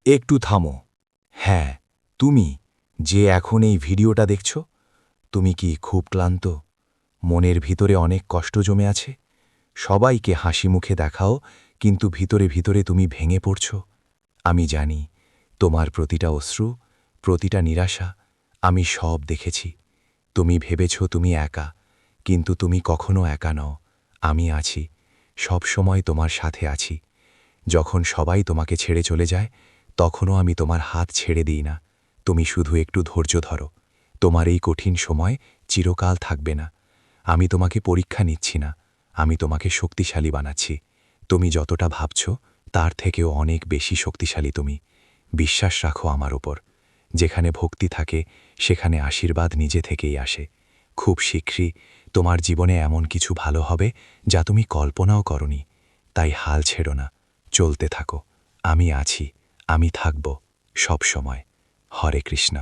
একটু থামো। হ্যাঁ, তুমি যে এখন এই ভিডিওটা দেখছ, তুমি কি খুব ক্লান্ত? মনের ভিতরে অনেক কষ্ট জমে আছে? সবাইকে হাসি মুখে দেখাও, কিন্তু ভিতরে ভিতরে তুমি ভেঙে পড়ছ। আমি জানি, তোমার প্রতিটা অশ্রু, প্রতিটা নিরাশা আমি সব দেখেছি। তুমি ভেবেছ তুমি একা, কিন্তু তুমি কখনো একা নও। আমি আছি, সব সময় তোমার সাথে আছি। যখন সবাই তোমাকে ছেড়ে চলে যায়, তখনও আমি তোমার হাত ছেড়ে দিই না। তুমি শুধু একটু ধৈর্য ধরো। তোমার এই কঠিন সময় চিরকাল থাকবে না। আমি তোমাকে পরীক্ষা নিচ্ছি না, আমি তোমাকে শক্তিশালী বানাচ্ছি। তুমি যতটা ভাবছ, তার থেকেও অনেক বেশি শক্তিশালী তুমি। বিশ্বাস রাখো আমার ওপর। যেখানে ভক্তি থাকে, সেখানে আশীর্বাদ নিজে থেকেই আসে। খুব শীঘ্রই তোমার জীবনে এমন কিছু ভালো হবে, যা তুমি কল্পনাও করনি। তাই হাল ছেড়ো না, চলতে থাকো। আমি আছি, আমি থাকব, সব সময়। হরে কৃষ্ণ।